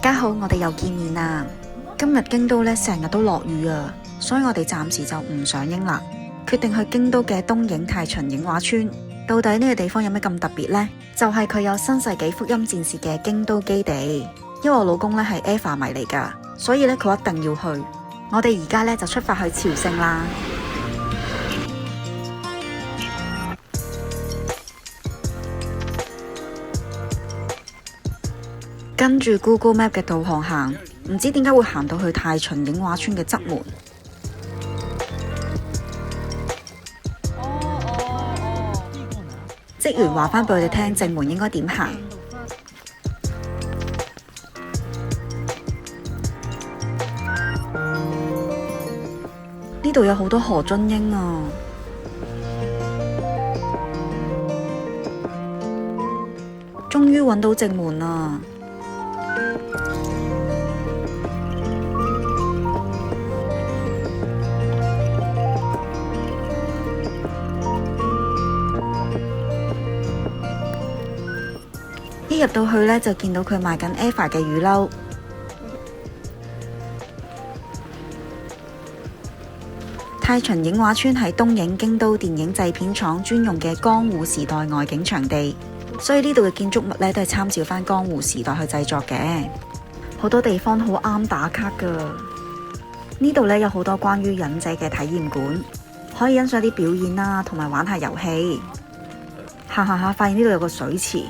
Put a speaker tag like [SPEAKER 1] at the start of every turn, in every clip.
[SPEAKER 1] 家好，我哋又見面啦。今日京都咧成日都落雨啊，所以我哋暫時就唔上映啦，決定去京都嘅東映太秦映畫村。到底呢個地方有咩咁特別呢？就係佢有新世紀福音戰士嘅京都基地。因為我老公咧係 EVA 迷嚟噶，所以咧佢一定要去。我哋而家咧就出發去朝聖啦。跟住 Google Map 嘅導航行，唔知點解會行到去太秦映畫村嘅側門。職員話返俾我哋聽，正門應該點行。呢度有好多河津櫻啊！終於揾到正門啦！一入到去呢，就見到佢賣緊 EVA 嘅雨褸。太秦映畫村係東映京都電影製片廠專用嘅江戶時代外景場地，所以呢度嘅建築物呢都係參照翻江戶時代去製作嘅。好多地方好啱打卡噶。呢度呢有好多關於忍者嘅體驗館，可以欣賞啲表演啦，同埋玩下遊戲。行行下發現呢度有個水池，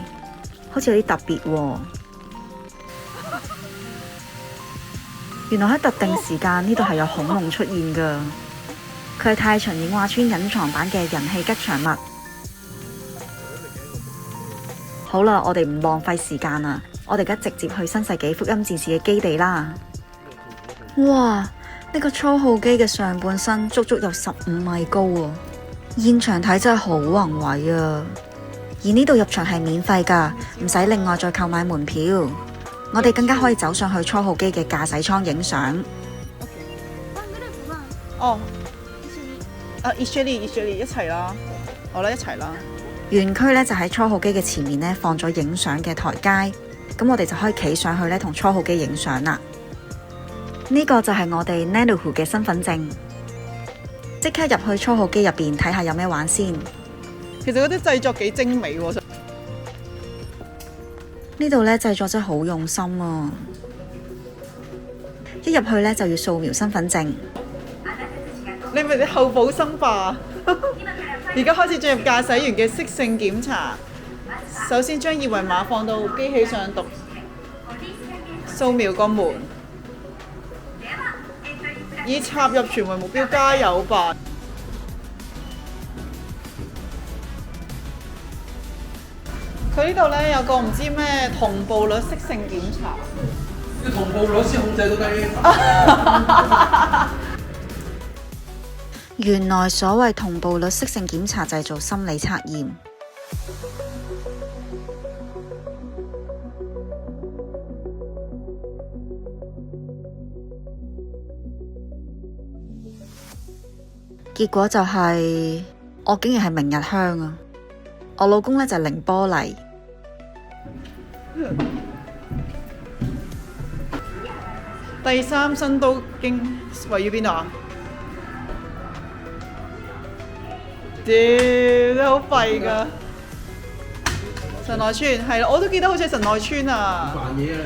[SPEAKER 1] 好似有啲特別喎。原來喺特定時間呢度係有恐龍出現噶。佢係太秦映畫村隱藏版嘅人氣吉祥物。好啦，我哋唔浪費時間啦，我哋而家直接去新世紀福音戰士嘅基地啦。哇！呢個初號機嘅上半身足足有15米高啊！現場睇真係好宏偉啊！而呢度入場係免費㗎，唔使另外再購買門票。我哋更加可以走上去初號機嘅駕駛艙影相。
[SPEAKER 2] 哦。一緒に一齊啦，好啦，一齊啦。
[SPEAKER 1] 園區咧就喺初號機嘅前面咧放咗影相嘅台階，咁我哋就可以企上去咧同初號機影相啦。呢個就係我哋 Naruto 嘅身份證，即刻入去初號機入邊睇下有咩玩先。
[SPEAKER 2] 其實嗰啲製作幾精美喎。
[SPEAKER 1] 呢度咧製作真係好用心啊！一入去咧就要掃描身份證。
[SPEAKER 2] 你咪後補生化。而家開始進入駕駛員嘅適性檢查。首先將二維碼放到機器上讀，掃描個門，以插入全為目標，加油吧！佢呢度咧有個唔知咩同步率適性檢查。
[SPEAKER 3] 要同步率先控制到架 A。
[SPEAKER 1] 原來所謂同步率適性檢查就係做心理測驗。結果就係我竟然係明日香啊！我老公呢就係凌波麗。
[SPEAKER 2] 第三新都經位於邊度啊？屌，真係好廢㗎！神奈川係啦，我都記得好似神奈川啊！
[SPEAKER 3] 扮嘢啊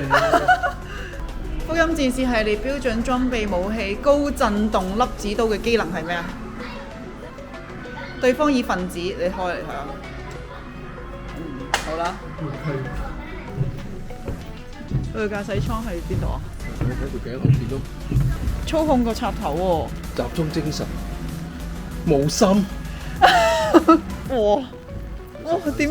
[SPEAKER 3] 你！
[SPEAKER 2] 福音戰士系列標準裝備武器高震動粒子刀嘅機能係咩啊？對方以分子，你開嚟睇下。好啦。佢嘅駕駛艙喺邊度啊？
[SPEAKER 3] 我睇條頸，我見到
[SPEAKER 2] 操控個插頭喎。
[SPEAKER 3] 集中精神，無心。
[SPEAKER 2] 哇！點？
[SPEAKER 3] 點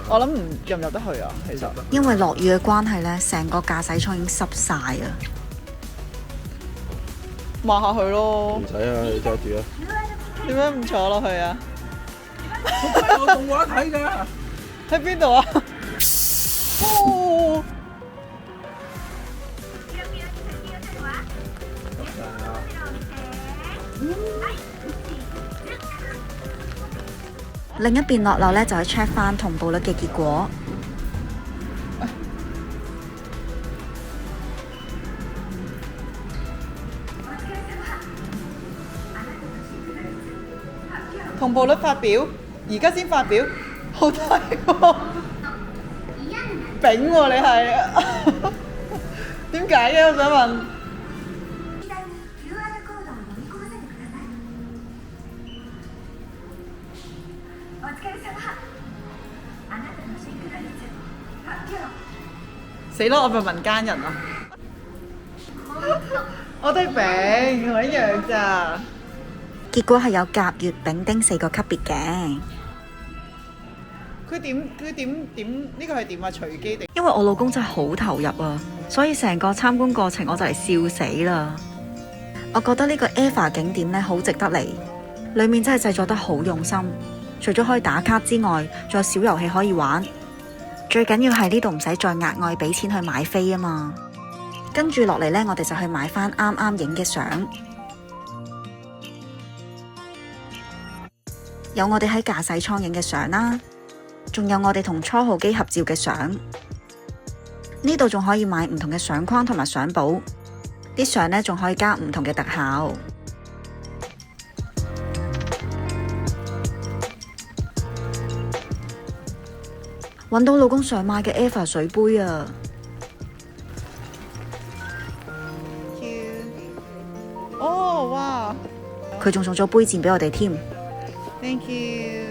[SPEAKER 2] 我諗入唔入得去啊？其實
[SPEAKER 1] 因為落雨嘅關係呢，成個駕駛艙已經濕晒啊！
[SPEAKER 2] 抹下去咯。
[SPEAKER 3] 唔使啊，你揸住啊。
[SPEAKER 2] 點解唔坐落去啊？
[SPEAKER 3] 我動畫睇㗎。
[SPEAKER 2] 喺邊度啊？哦！
[SPEAKER 1] 另一邊落樓呢，就係 check 翻同步率嘅結果。
[SPEAKER 2] 同步率發表，而家先發表，好睇喎！丙喎你係，點解嘅？我想問。死咯！我咪民間人啊！我都係丙，同我一樣咋。
[SPEAKER 1] 結果係有甲、乙、丙、丁4個級別嘅。
[SPEAKER 2] 佢點？呢個係點啊？隨機定？
[SPEAKER 1] 因為我老公真係好投入啊，所以成個參觀過程我就嚟笑死啦。我覺得呢個 EVA 景點呢好值得嚟，裡面真係製作得好用心。除咗可以打卡之外，仲有小遊戲可以玩。最緊要係呢度唔使再額外俾錢去買飛啊嘛。跟住落嚟呢，我哋就去買返啱啱影嘅相。有我哋喺駕駛艙影嘅相啦，仲有我哋同初號機合照嘅相。呢度仲可以買唔同嘅相框同埋相簿，啲相呢仲可以加唔同嘅特效。揾到老公想買嘅 EVA 水杯啊！
[SPEAKER 2] 哦，哇！
[SPEAKER 1] 佢仲送咗杯墊俾我哋添。
[SPEAKER 2] Thank you。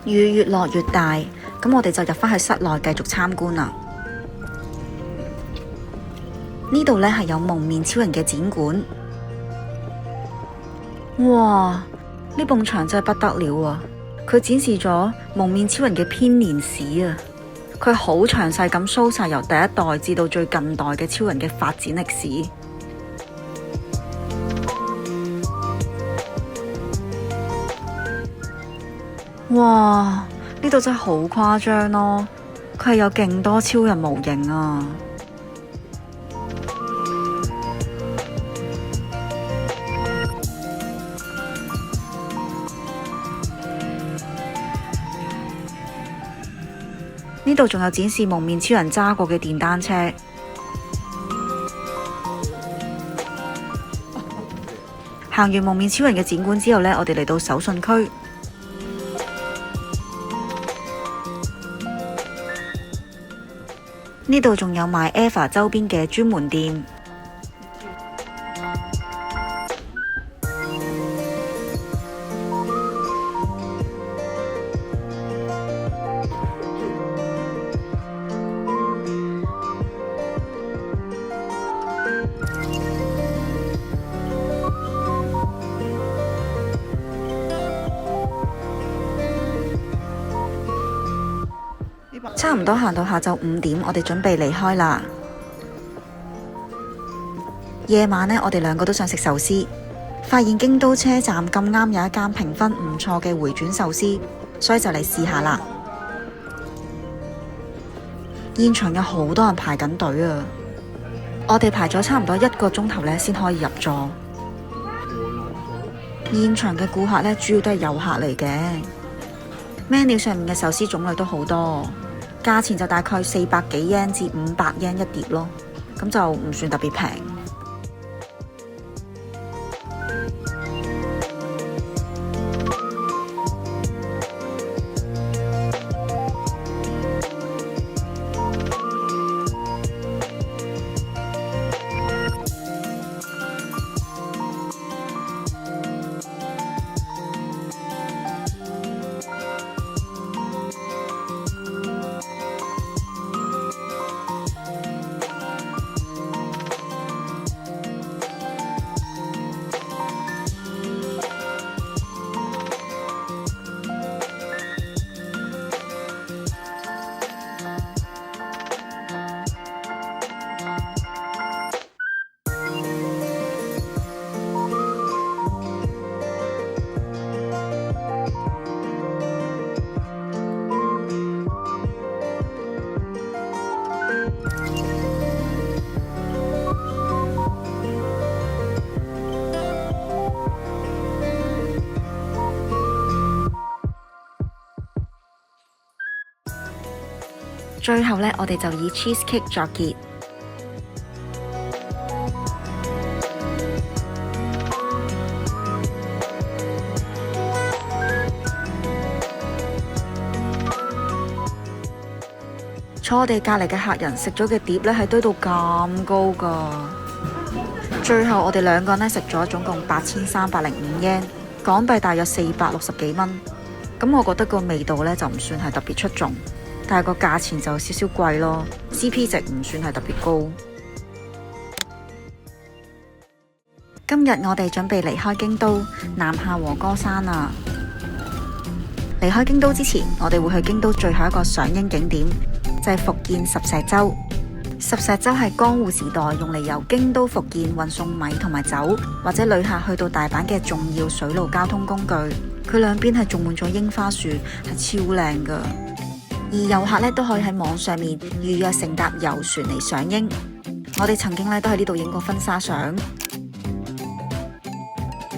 [SPEAKER 1] 雨越落越大，咁我哋就入返去室內繼續參觀啦。呢度呢係有蒙面超人嘅展館。哇！呢埲牆真係不得了啊！佢展示咗蒙面超人嘅編年史啊！佢好詳細咁 show 晒由第一代至到最近代嘅超人嘅發展歷史。哇！呢度真係好誇張咯，佢係有勁多超人模型啊！呢度仲有展示蒙面超人揸過嘅電單車。行完蒙面超人嘅展館之後呢，我哋嚟到手信區。呢度仲有賣 EVA 周邊嘅專門店。差唔多行到下晝5點，我哋準備離開啦。夜晚呢，我哋兩個都想食壽司，發現京都車站咁啱有一間評分唔錯嘅回轉壽司，所以就嚟試下啦。現場有好多人排緊隊啊！我哋排咗差唔多1個鐘頭呢先可以入座。現場嘅顧客呢，主要都係遊客嚟嘅。menu 上面嘅壽司種類都好多。價錢就大概400幾yen至500yen一碟咯，咁就唔算特別平。最後呢，我哋就以 cheesecake 作結。坐我哋隔離嘅客人食咗嘅碟呢係堆到咁高㗎。最後我哋兩個人呢食咗總共8305 yen， 港幣大約460幾蚊。咁我覺得個味道呢就唔算係特別出眾，但係個價錢就少少貴咯。CP 值唔算係特別高。今日我哋準備離開京都，南下和歌山啦。離開京都之前，我哋會去京都最後一個賞櫻景點，就係伏見十石舟。十石舟係江戶時代用嚟由京都伏見運送米同埋酒，或者旅客去到大阪嘅重要水路交通工具。佢兩邊係種滿咗櫻花樹，係超靚㗎。而遊客咧都可以喺網上面預約乘搭遊船嚟賞櫻。我哋曾經咧都喺呢度影過婚紗相。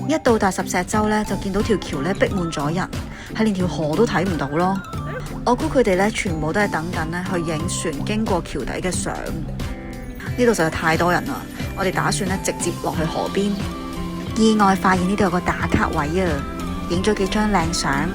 [SPEAKER 1] 一到達十石舟咧，就見到條橋咧逼滿咗人，係連條河都睇唔到咯。我估佢哋咧全部都係等緊咧去影船經過橋底嘅相。呢度實在太多人啦，我哋打算咧直接落去河邊。意外發現呢度有個打卡位啊，影咗幾張靚相。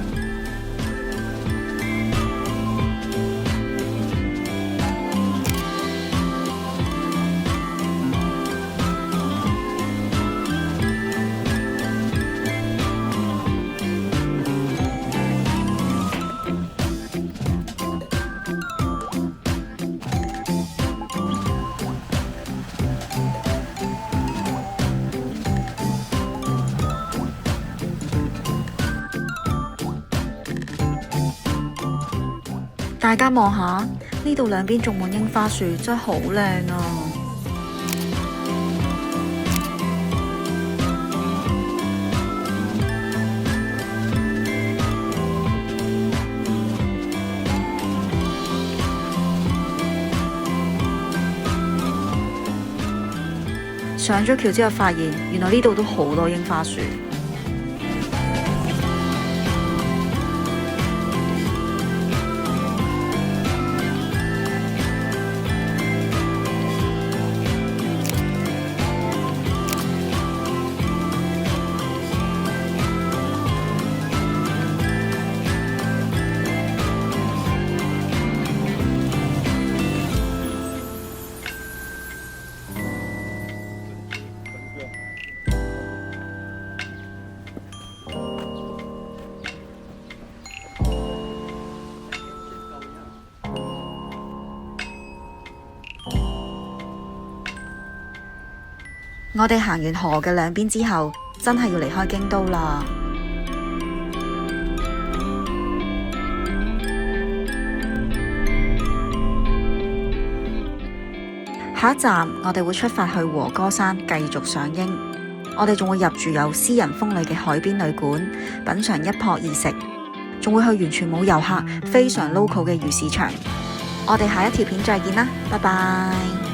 [SPEAKER 1] 大家望下，呢度兩邊種滿櫻花樹，真係好靚啊！上咗橋之後，發現原來呢度都好多櫻花樹。我哋行完河嘅兩邊之後，真係要離開京都啦。下一站我哋會出發去和歌山繼續賞櫻。我哋仲會入住有私人風呂嘅海邊旅館，品嚐一泊二食，仲會去完全冇遊客、非常 local 嘅魚市場。我哋下一條片再見啦，拜拜。